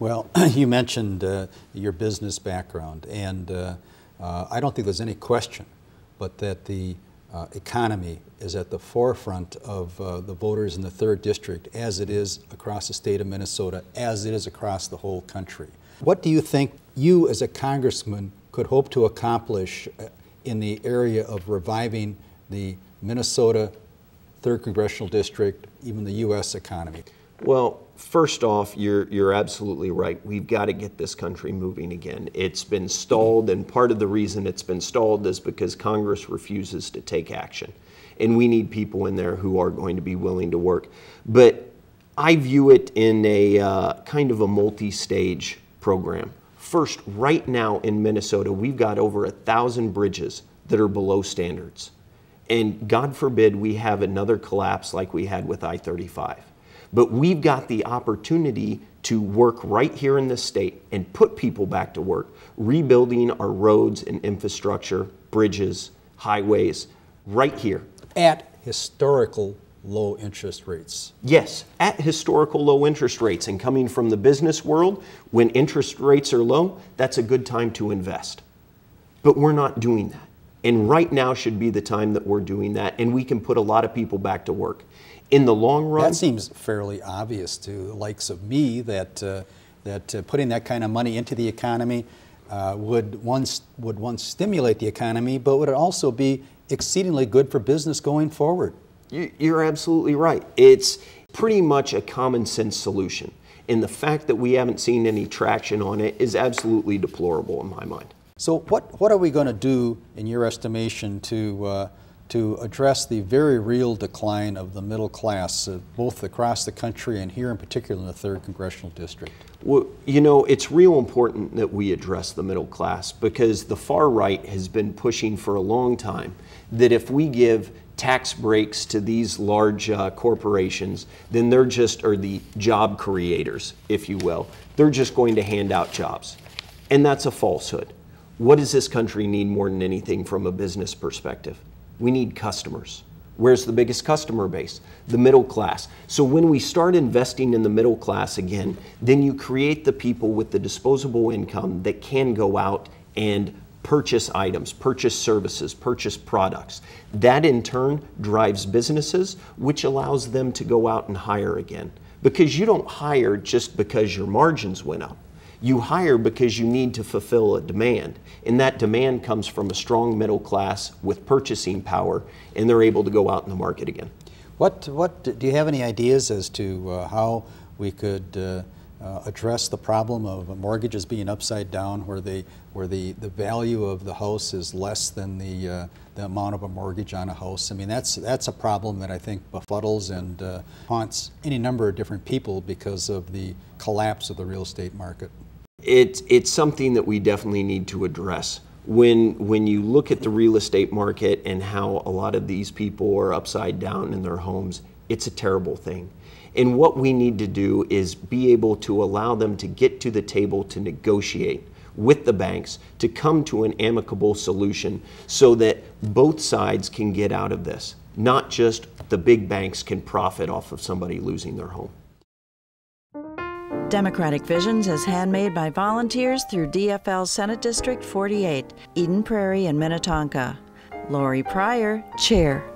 Well, you mentioned your business background, and I don't think there's any question but that the economy is at the forefront of the voters in the 3rd District, as it is across the state of Minnesota, as it is across the whole country. What do you think you as a congressman could hope to accomplish in the area of reviving the Minnesota 3rd Congressional District, even the U.S. economy? Well, first off, you're absolutely right. We've got to get this country moving again. It's been stalled, and part of the reason it's been stalled is because Congress refuses to take action. And we need people in there who are going to be willing to work. But I view it in a kind of a multi-stage program. First, right now in Minnesota, we've got over 1,000 bridges that are below standards. And God forbid we have another collapse like we had with I-35. But we've got the opportunity to work right here in this state and put people back to work, rebuilding our roads and infrastructure, bridges, highways, right here. At historical low interest rates. Yes, at historical low interest rates. And coming from the business world, when interest rates are low, that's a good time to invest. But we're not doing that. And right now should be the time that we're doing that, and we can put a lot of people back to work. In the long run... That seems fairly obvious to the likes of me that putting that kind of money into the economy would once stimulate the economy, but would also be exceedingly good for business going forward. You're absolutely right. It's pretty much a common sense solution. And the fact that we haven't seen any traction on it is absolutely deplorable in my mind. So what are we going to do, in your estimation, to address the very real decline of the middle class, both across the country and here in particular in the 3rd Congressional District? Well, you know, it's real important that we address the middle class, because the far right has been pushing for a long time that if we give tax breaks to these large corporations, then they're just, or the job creators, if you will, they're just going to hand out jobs. And that's a falsehood. What does this country need more than anything from a business perspective? We need customers. Where's the biggest customer base? The middle class. So when we start investing in the middle class again, then you create the people with the disposable income that can go out and purchase items, purchase services, purchase products. That in turn drives businesses, which allows them to go out and hire again. Because you don't hire just because your margins went up. You hire because you need to fulfill a demand, and that demand comes from a strong middle class with purchasing power, and they're able to go out in the market again. What do you have any ideas as to how we could address the problem of mortgages being upside down, where the value of the house is less than the amount of a mortgage on a house? I mean, that's a problem that I think befuddles and haunts any number of different people because of the collapse of the real estate market. It's something that we definitely need to address. When you look at the real estate market and how a lot of these people are upside down in their homes, it's a terrible thing. And what we need to do is be able to allow them to get to the table to negotiate with the banks to come to an amicable solution so that both sides can get out of this. Not just the big banks can profit off of somebody losing their home. Democratic Visions is handmade by volunteers through DFL Senate District 48, Eden Prairie and Minnetonka. Lori Pryor, Chair.